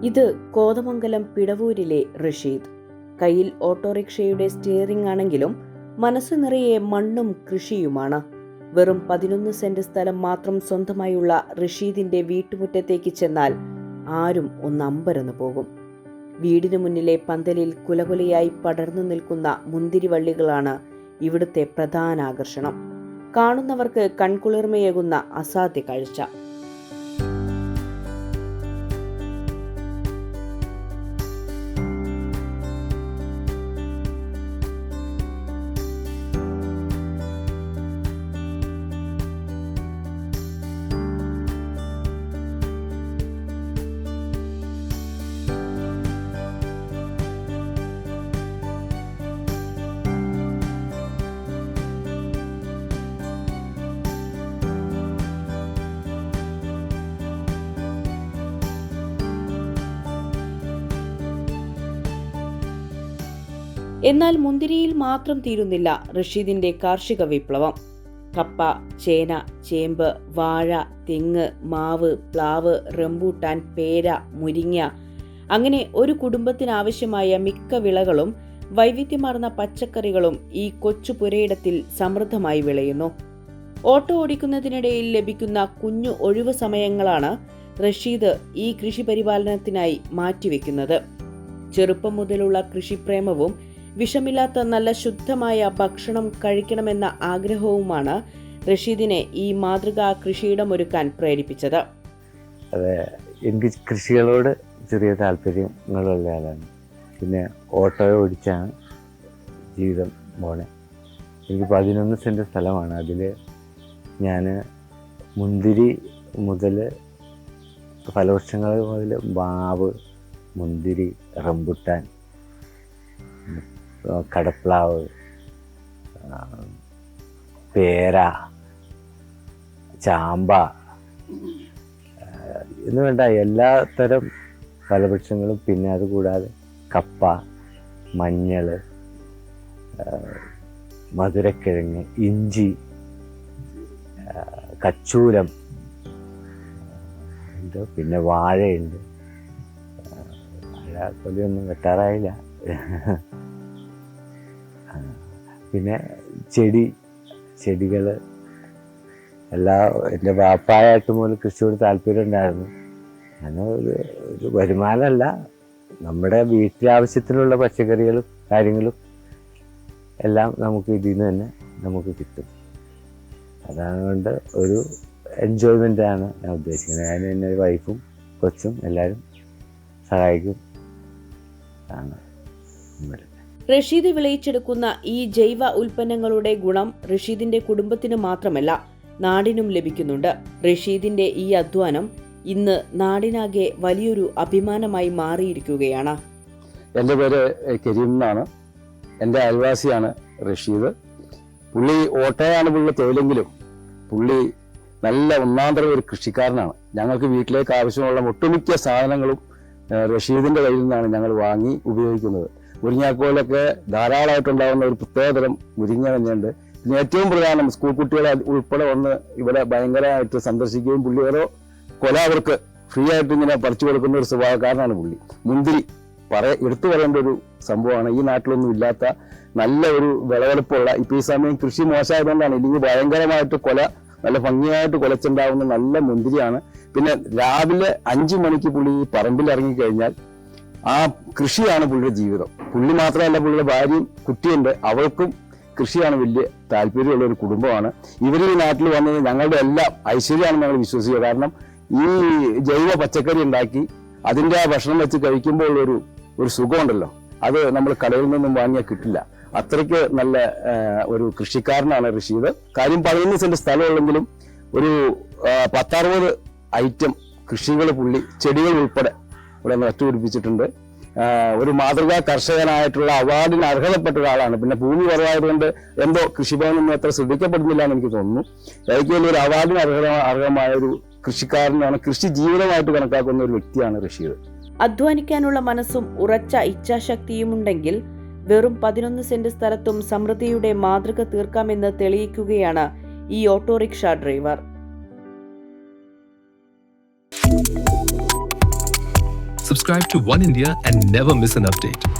ഇത് കോതമംഗലം പിടവൂരിലെ റഷീദ്. കയ്യിൽ ഓട്ടോറിക്ഷയുടെ സ്റ്റിയറിംഗ് ആണെങ്കിലും മനസ്സു നിറയെ മണ്ണും കൃഷിയുമാണ്. വെറും 11 സെന്റ് സ്ഥലം മാത്രം സ്വന്തമായുള്ള റഷീദിന്റെ വീട്ടുമുറ്റത്തേക്ക് ചെന്നാൽ ആരും ഒന്നമ്പരന്ന് പോകും. വീടിനു മുന്നിലെ പന്തലിൽ കുലകുലയായി പടർന്നു നിൽക്കുന്ന മുന്തിരിവള്ളികളാണ് ഇവിടുത്തെ പ്രധാന ആകർഷണം. കാണുന്നവർക്ക് കൺകുളിർമയേകുന്ന അസാധ്യ കാഴ്ച. എന്നാൽ മുന്തിരിയിൽ മാത്രം തീരുന്നില്ല റഷീദിന്റെ കാർഷിക വിപ്ലവം. കപ്പ, ചേന, ചേമ്പ്, വാഴ, തെങ്ങ്, മാവ്, പ്ലാവ്, റംബൂട്ടാൻ, പേര, മുരിങ്ങ അങ്ങനെ ഒരു കുടുംബത്തിനാവശ്യമായ മിക്ക വിളകളും വൈവിധ്യമാർന്ന പച്ചക്കറികളും ഈ കൊച്ചു പുരയിടത്തിൽ സമൃദ്ധമായി വിളയുന്നു. ഓട്ടോ ഓടിക്കുന്നതിനിടയിൽ ലഭിക്കുന്ന കുഞ്ഞു ഒഴിവു സമയങ്ങളാണ് റഷീദ് ഈ കൃഷി പരിപാലനത്തിനായി മാറ്റിവെക്കുന്നത്. ചെറുപ്പം മുതലുള്ള കൃഷിപ്രേമവും വിഷമില്ലാത്ത നല്ല ശുദ്ധമായ ഭക്ഷണം കഴിക്കണമെന്ന ആഗ്രഹവുമാണ് റഷീദിനെ ഈ മാതൃകാ കൃഷിയിടം ഒരുക്കാൻ പ്രേരിപ്പിച്ചത്. അതെ, എനിക്ക് കൃഷികളോട് ചെറിയ താല്പര്യങ്ങളുള്ള ആളാണ്. പിന്നെ ഓട്ടോ ഓടിച്ചാണ് ജീവിതം പോണെ. എനിക്ക് 11 സെന്റ് സ്ഥലമാണ്. അതിൽ ഞാൻ മുന്തിരി മുതൽ ഫലവൃക്ഷങ്ങൾ മുതൽ മാവ്, മുന്തിരി, റംബുട്ടാൻ, കടപ്ലാവ്, പേര, ചാമ്പ എന്ന് വേണ്ട എല്ലാ തരം ഫലവൃക്ഷങ്ങളും, പിന്നെ അതുകൂടാതെ കപ്പ, മഞ്ഞൾ, മധുരക്കിഴങ്ങ്, ഇഞ്ചി, കച്ചൂരം ഉണ്ട്. പിന്നെ വാഴയുണ്ട്. വാഴ കൊല്ലൊന്നും വെട്ടാറായില്ല. പിന്നെ ചെടികൾ എൻ്റെ വാപ്പായിട്ട് മുതൽ കൃഷിയോട് താല്പര്യം ഉണ്ടായിരുന്നു. അങ്ങനെ ഒരു വരുമാനമല്ല, നമ്മുടെ വീട്ടിലാവശ്യത്തിനുള്ള പച്ചക്കറികളും കാര്യങ്ങളും എല്ലാം നമുക്ക് ഇതിൽ നിന്ന് തന്നെ നമുക്ക് കിട്ടും. അതുകൊണ്ട് ഒരു എൻജോയ്മെൻ്റാണ് ഞാൻ ഉദ്ദേശിക്കുന്നത്. ഞാൻ എൻ്റെ വൈഫും കൊച്ചും എല്ലാവരും സഹായിക്കും. റഷീദ് വിളയിച്ചെടുക്കുന്ന ഈ ജൈവ ഉൽപ്പന്നങ്ങളുടെ ഗുണം റഷീദിന്റെ കുടുംബത്തിന് മാത്രമല്ല നാടിനും ലഭിക്കുന്നുണ്ട്. റഷീദിന്റെ ഈ അധ്വാനം ഇന്ന് നാടിനാകെ വലിയൊരു അഭിമാനമായി മാറിയിരിക്കുകയാണ്. എൻ്റെ പേര് കരീം എന്നാണ്. എൻ്റെ അയൽവാസിയാണ് റഷീദ്. പുള്ളി ഓട്ടോയാണ് പുള്ളി തൊഴിലെങ്കിലും പുള്ളി നല്ല ഒന്നാന്തരം ഒരു കൃഷിക്കാരനാണ്. ഞങ്ങൾക്ക് വീട്ടിലേക്ക് ആവശ്യമുള്ള ഒട്ടുമിക്ക സാധനങ്ങളും റഷീദിൻ്റെ കയ്യിൽ നിന്നാണ് ഞങ്ങൾ വാങ്ങി ഉപയോഗിക്കുന്നത്. മുരിങ്ങാക്കോലൊക്കെ ധാരാളമായിട്ടുണ്ടാകുന്ന ഒരു പ്രത്യേകതരം മുരിങ്ങ തന്നെയുണ്ട്. പിന്നെ ഏറ്റവും പ്രധാനം സ്കൂൾ കുട്ടികളെ ഉൾപ്പെടെ വന്ന് ഇവിടെ ഭയങ്കരമായിട്ട് സന്ദർശിക്കുകയും പുള്ളി ഓരോ കൊല അവർക്ക് ഫ്രീ ആയിട്ട് ഇങ്ങനെ പറിച്ചു കൊടുക്കുന്ന ഒരു സ്വഭാവക്കാരനാണ് പുള്ളി. മുന്തിരി എടുത്തു പറയേണ്ട ഒരു സംഭവമാണ്. ഈ നാട്ടിലൊന്നും ഇല്ലാത്ത നല്ല ഒരു വിളവെടുപ്പുള്ള, ഇപ്പോൾ ഈ സമയം കൃഷി മോശമായതുകൊണ്ടാണ്, ഇല്ലെങ്കിൽ ഭയങ്കരമായിട്ട് നല്ല ഭംഗിയായിട്ട് കൊലച്ചുണ്ടാവുന്ന നല്ല മുന്തിരിയാണ്. പിന്നെ രാവിലെ 5 മണിക്ക് പുള്ളി പറമ്പിൽ ഇറങ്ങിക്കഴിഞ്ഞാൽ ആ കൃഷിയാണ് പുള്ളിയുടെ ജീവിതം. പുള്ളി മാത്രമല്ല, പുള്ളിയുടെ ഭാര്യയും കുട്ടിയുണ്ട്, അവൾക്കും കൃഷിയാണ് വലിയ താല്പര്യമുള്ള ഒരു കുടുംബമാണ്. ഇവർ ഈ നാട്ടിൽ വന്നത് ഞങ്ങളുടെ എല്ലാം ഐശ്വര്യമാണെന്ന് ഞങ്ങൾ വിശ്വസിക്കുക. കാരണം ഈ ജൈവ പച്ചക്കറി ഉണ്ടാക്കി അതിൻ്റെ ആ ഭക്ഷണം വെച്ച് കഴിക്കുമ്പോൾ ഒരു സുഖമുണ്ടല്ലോ, അത് നമ്മൾ കടയിൽ നിന്നും വാങ്ങിയാൽ കിട്ടില്ല. അത്രയ്ക്ക് നല്ല ഒരു കൃഷിക്കാരനാണ് റഷീദ്. കാര്യം 11 സെന്റ് സ്ഥലമുള്ളെങ്കിലും ഒരു 10-60 ഐറ്റം കൃഷികൾ പുള്ളി ചെടികൾ ഉൾപ്പെടെ ഇവിടെ നട്ടുപിടിപ്പിച്ചിട്ടുണ്ട്. ഒരു മാതൃകാ കർഷകനായിട്ടുള്ള അവാർഡിന് അർഹതപ്പെട്ട ഒരാളാണ്. പിന്നെ ഭൂമി കുറവായതുകൊണ്ട് എന്തോ കൃഷിഭവനൊന്നും അത്ര ശ്രദ്ധിക്കപ്പെടുന്നില്ല എന്ന് എനിക്ക് തോന്നുന്നു. എനിക്ക് ഒരു അവാർഡിന് അർഹമായ ഒരു കൃഷിക്കാരനാണ്, കൃഷി ജീവിതമായിട്ട് കണക്കാക്കുന്ന ഒരു വ്യക്തിയാണ് റഷീദ്. അധ്വാനിക്കാനുള്ള മനസ്സും ഉറച്ച ഇച്ഛാശക്തിയുമുണ്ടെങ്കിൽ വെറും 11 സെന്റ് സ്ഥലത്തും സമൃദ്ധിയുടെ മാതൃക തീർക്കാമെന്ന് തെളിയിക്കുകയാണ് ഈ autorickshaw driver. Subscribe to One India and never miss an update.